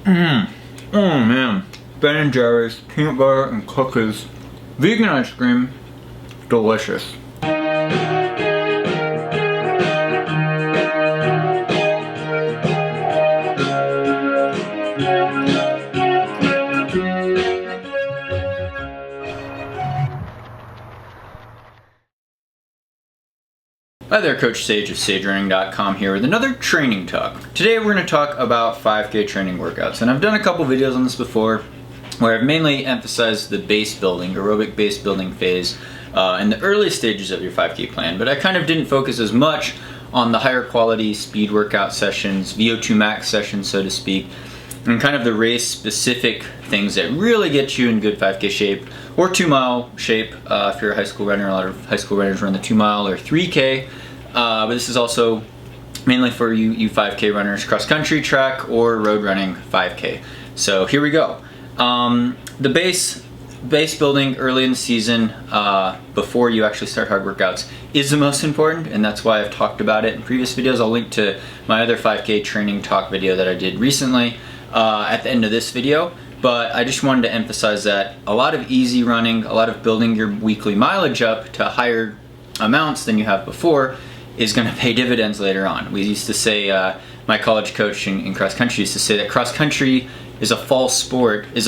Oh man, Ben & Jerry's, peanut butter and cookies, vegan ice cream, delicious. Hi there, Coach Sage of SageRunning.com here with another training talk. Today we're going to talk about 5K training workouts, and I've done a couple videos on this before where I've mainly emphasized the base building, aerobic base building phase in the early stages of your 5K plan, but I kind of didn't focus as much on the higher quality speed workout sessions, Vo2 Max sessions so to speak, and kind of the race specific things that really get you in good 5K shape or 2 mile shape if you're a high school runner. A lot of high school runners run the 2 mile or 3K, but this is also mainly for you 5K runners, cross country, track, or road running 5K. So here we go. The base building early in the season before you actually start hard workouts is the most important, and that's why I've talked about it in previous videos. I'll link to my other 5K training talk video that I did recently at the end of this video. But I just wanted to emphasize that a lot of easy running, a lot of building your weekly mileage up to higher amounts than you have before is going to pay dividends later on. We used to say, my college coach in cross country used to say that cross country is a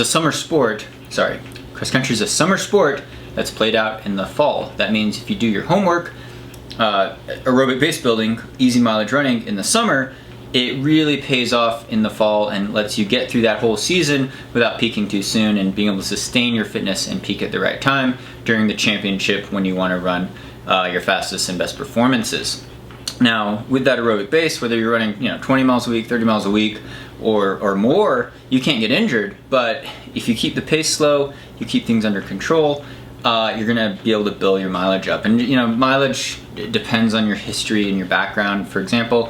summer sport. Sorry, cross country is a summer sport that's played out in the fall. That means if you do your homework, aerobic base building, easy mileage running in the summer, it really pays off in the fall and lets you get through that whole season without peaking too soon and being able to sustain your fitness and peak at the right time during the championship when you want to run your fastest and best performances. Now, with that aerobic base, whether you're running 20 miles a week, 30 miles a week, or more, you can't get injured. But if you keep the pace slow, you keep things under control, you're gonna be able to build your mileage up. And mileage depends on your history and your background. For example,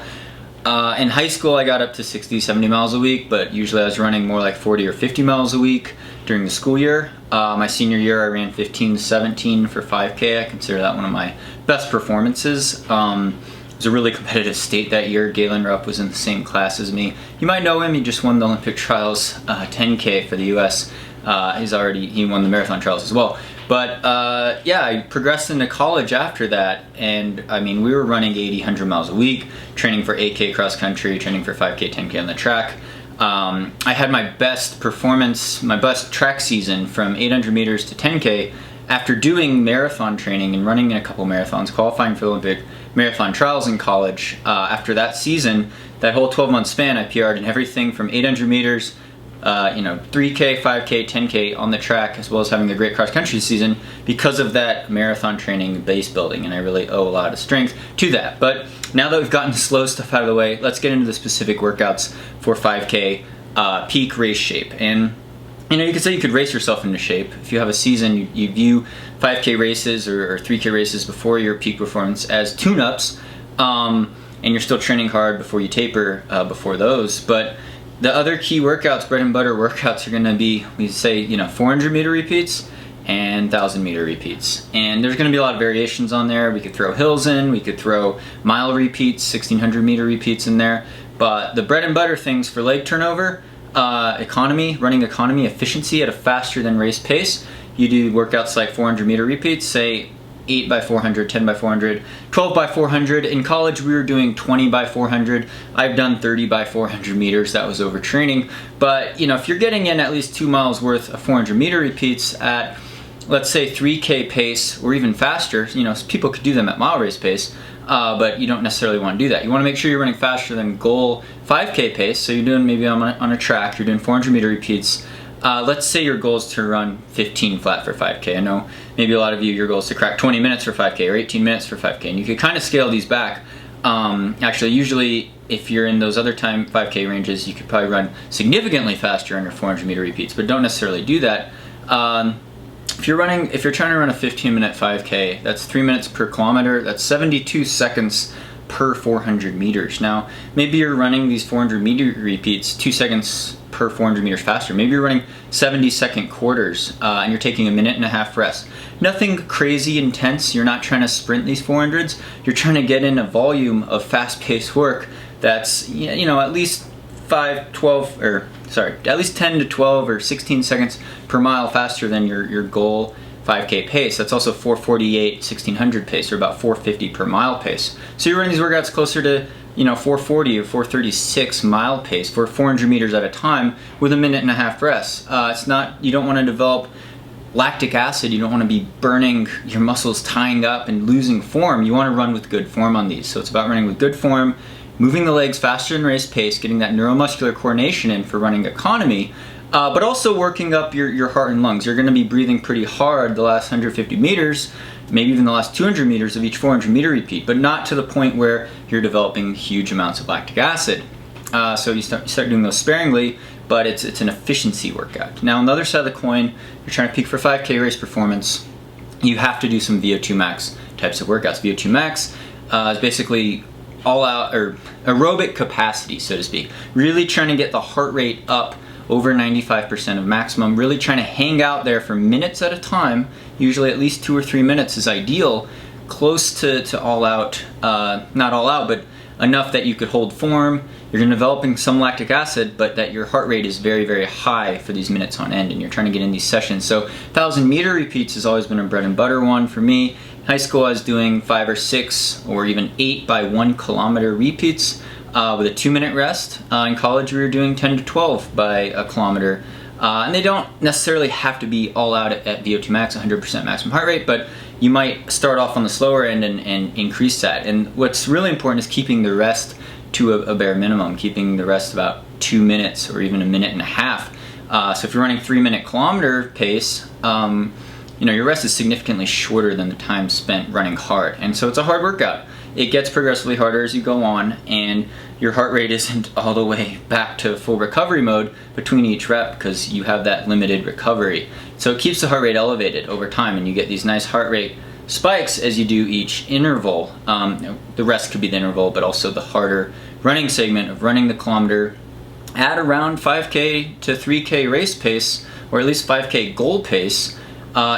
in high school, I got up to 60, 70 miles a week, but usually I was running more like 40 or 50 miles a week during the school year. My senior year, I ran 15 to 17 for 5K. I consider that one of my best performances. It was a really competitive state that year. Galen Rupp was in the same class as me. You might know him. He just won the Olympic trials 10K for the U.S. He won the marathon trials as well. But yeah, I progressed into college after that, and I mean, we were running 80, 100 miles a week, training for 8K cross country, training for 5K, 10K on the track. I had my best performance, my best track season from 800 meters to 10K after doing marathon training and running a couple marathons, qualifying for the Olympic marathon trials in college. After that season, that whole 12-month span, I PR'd in everything from 800 meters, 3K, 5K, 10K on the track, as well as having a great cross-country season because of that marathon training base building, and I really owe a lot of strength to that. But now that we've gotten the slow stuff out of the way, let's get into the specific workouts for 5K peak race shape. And you could say you could race yourself into shape. If you have a season, you view 5K races or 3K races before your peak performance as tune-ups, and you're still training hard before you taper before those. But the other key workouts, bread and butter workouts, are going to be, we say, 400 meter repeats and 1,000 meter repeats. And there's going to be a lot of variations on there. We could throw hills in, we could throw mile repeats, 1,600 meter repeats in there. But the bread and butter things for leg turnover, running economy, efficiency at a faster than race pace, you do workouts like 400 meter repeats, say 8 by 400, 10 by 400, 12 by 400. In college, we were doing 20 by 400. I've done 30 by 400 meters. That was overtraining. But, if you're getting in at least 2 miles worth of 400 meter repeats at, let's say, 3K pace or even faster, people could do them at mile race pace, but you don't necessarily want to do that. You want to make sure you're running faster than goal 5K pace. So you're doing maybe on a track, you're doing 400 meter repeats. Let's say your goal is to run 15 flat for 5K. I know maybe a lot of you, your goal is to crack 20 minutes for 5K or 18 minutes for 5K, and you could kind of scale these back. Actually, usually if you're in those other time 5K ranges, you could probably run significantly faster under 400 meter repeats, but don't necessarily do that. If you're trying to run a 15-minute 5K, that's 3 minutes per kilometer. That's 72 seconds per 400 meters. Now, maybe you're running these 400 meter repeats 2 seconds per 400 meters faster. Maybe you're running 70-second quarters and you're taking a minute and a half rest. Nothing crazy intense. You're not trying to sprint these 400s. You're trying to get in a volume of fast-paced work that's at least at least 10 to 12 or 16 seconds per mile faster than your goal 5K pace. That's also 448, 1600 pace, or about 450 per mile pace. So you're running these workouts closer to 440 or 436 mile pace for 400 meters at a time with a minute and a half rest. You don't want to develop lactic acid. You don't want to be burning your muscles, tying up and losing form. You want to run with good form on these. So it's about running with good form, moving the legs faster than race pace, getting that neuromuscular coordination in for running economy, but also working up your heart and lungs. You're going to be breathing pretty hard the last 150 meters, maybe even the last 200 meters of each 400 meter repeat, but not to the point where you're developing huge amounts of lactic acid. So you start doing those sparingly, but it's an efficiency workout. Now on the other side of the coin, you're trying to peak for 5K race performance, you have to do some Vo2 Max types of workouts. Vo2 Max is basically all out, or aerobic capacity, so to speak. Really trying to get the heart rate up over 95% of maximum, really trying to hang out there for minutes at a time, usually at least 2 or 3 minutes is ideal, close to all out, not all out, but enough that you could hold form. You're developing some lactic acid, but that your heart rate is very, very high for these minutes on end, and you're trying to get in these sessions. So 1,000 meter repeats has always been a bread and butter one for me. In high school I was doing 5 or 6 or even 8 by 1 kilometer repeats with a 2-minute rest. In college we were doing 10 to 12 by a kilometer. And they don't necessarily have to be all out at Vo2 Max, 100% maximum heart rate, but you might start off on the slower end and increase that. And what's really important is keeping the rest to a bare minimum, keeping the rest about 2 minutes or even a minute and a half. So if you're running 3-minute kilometer pace, your rest is significantly shorter than the time spent running hard. And so it's a hard workout. It gets progressively harder as you go on, and your heart rate isn't all the way back to full recovery mode between each rep because you have that limited recovery. So it keeps the heart rate elevated over time, and you get these nice heart rate spikes as you do each interval. The rest could be the interval, but also the harder running segment of running the kilometer at around 5K to 3K race pace, or at least 5K goal pace,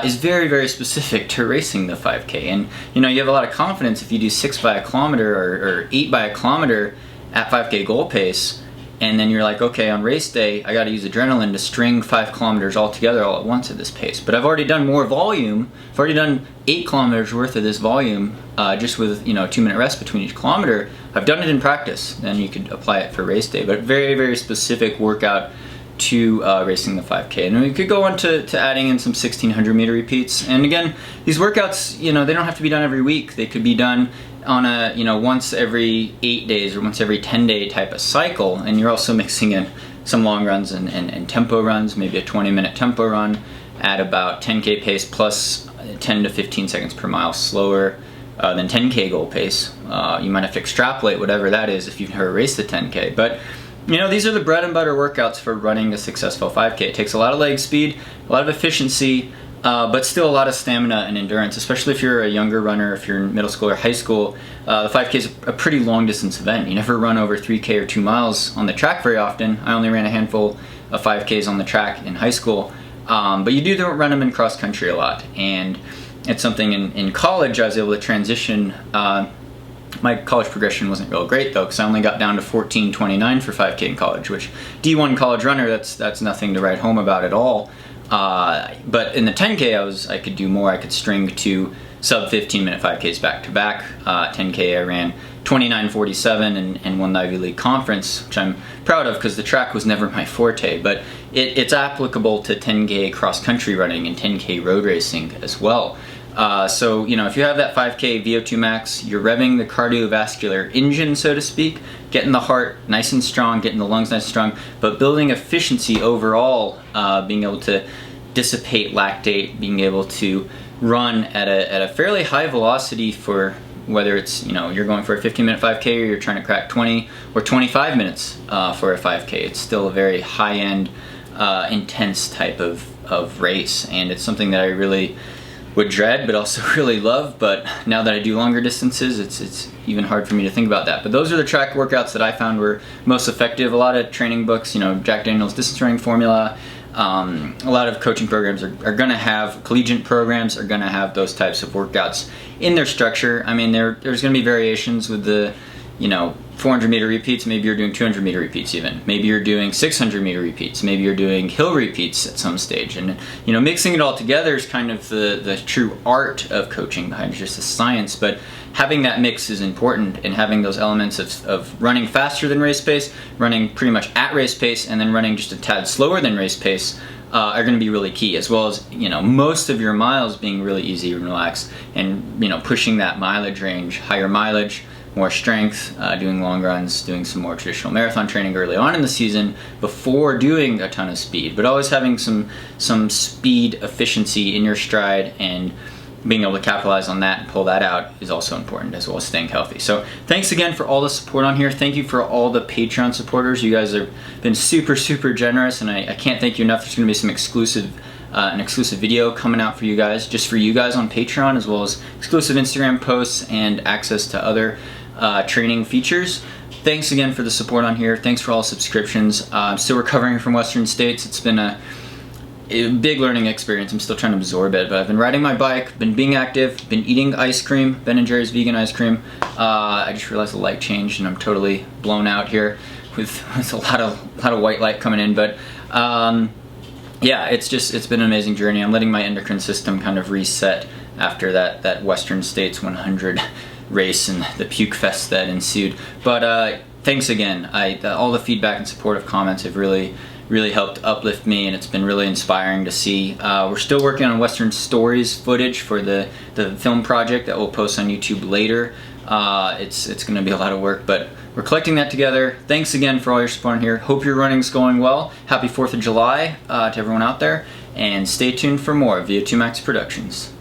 is very, very specific to racing the 5K. And you have a lot of confidence if you do 6 by a kilometer or 8 by a kilometer at 5K goal pace, and then you're like, okay, on race day I got to use adrenaline to string 5 kilometers all together all at once at this pace. But I've already done more volume. I've already done 8 kilometers worth of this volume just with a 2-minute rest between each kilometer. I've done it in practice. Then you could apply it for race day, but very, very specific workout to racing the 5K. And we could go on to adding in some 1600 meter repeats. And again, these workouts, they don't have to be done every week. They could be done on a once every 8 days or once every 10-day type of cycle. And you're also mixing in some long runs and tempo runs, maybe a 20-minute tempo run at about 10K pace plus 10 to 15 seconds per mile slower than 10K goal pace. You might have to extrapolate whatever that is if you've never raced the 10K. But these are the bread and butter workouts for running a successful 5K. It takes a lot of leg speed, a lot of efficiency, but still a lot of stamina and endurance, especially if you're a younger runner, if you're in middle school or high school. The 5K is a pretty long distance event. You never run over 3K or 2 miles on the track very often. I only ran a handful of 5Ks on the track in high school, but you do run them in cross country a lot. And it's something in college I was able to transition. My college progression wasn't real great though, because I only got down to 14:29 for 5K in college, which D1 college runner, that's nothing to write home about at all. But in the 10K I could do more. I could string to sub 15-minute 5Ks back to back. 10K I ran 29:47 and won the Ivy League conference, which I'm proud of because the track was never my forte, but it's applicable to 10K cross country running and 10K road racing as well. So if you have that 5K Vo2 Max, you're revving the cardiovascular engine, so to speak, getting the heart nice and strong, getting the lungs nice and strong, but building efficiency overall, being able to dissipate lactate, being able to run at a fairly high velocity for whether it's, you're going for a 15-minute 5K or you're trying to crack 20 or 25 minutes for a 5K. It's still a very high-end, intense type of race, and it's something that I really would dread but also really love. But now that I do longer distances, it's even hard for me to think about that. But those are the track workouts that I found were most effective. A lot of training books, Jack Daniel's distance running formula, a lot of coaching programs are going to have, collegiate programs are going to have those types of workouts in their structure. I mean, there's going to be variations with the 400-meter repeats, maybe you're doing 200-meter repeats even. Maybe you're doing 600-meter repeats. Maybe you're doing hill repeats at some stage. And you know, mixing it all together is kind of the true art of coaching behind just the science. But having that mix is important, and having those elements of running faster than race pace, running pretty much at race pace, and then running just a tad slower than race pace are going to be really key, as well as, you know, most of your miles being really easy and relaxed, and, you know, pushing that mileage range, higher mileage, more strength, doing long runs, doing some more traditional marathon training early on in the season before doing a ton of speed, but always having some speed efficiency in your stride, and being able to capitalize on that and pull that out is also important, as well as staying healthy. So thanks again for all the support on here. Thank you for all the Patreon supporters. You guys have been super generous, and I can't thank you enough. There's going to be some an exclusive video coming out for you guys, just for you guys on Patreon, as well as exclusive Instagram posts and access to other training features. Thanks again for the support on here. Thanks for all the subscriptions. I'm still recovering from Western States. It's been a big learning experience. I'm still trying to absorb it, but I've been riding my bike, been being active, been eating ice cream, Ben & Jerry's vegan ice cream. I just realized the light changed and I'm totally blown out here with a lot of white light coming in, but yeah, it's been an amazing journey. I'm letting my endocrine system kind of reset after that Western States 100 race and the puke fest that ensued. But thanks again. All the feedback and supportive comments have really helped uplift me, and it's been really inspiring to see. We're still working on Western Stories footage for the film project that we'll post on YouTube later. It's going to be a lot of work, but we're collecting that together. Thanks again for all your support on here. Hope your running's going well. Happy 4th of July to everyone out there, and stay tuned for more Vo2 Max Productions.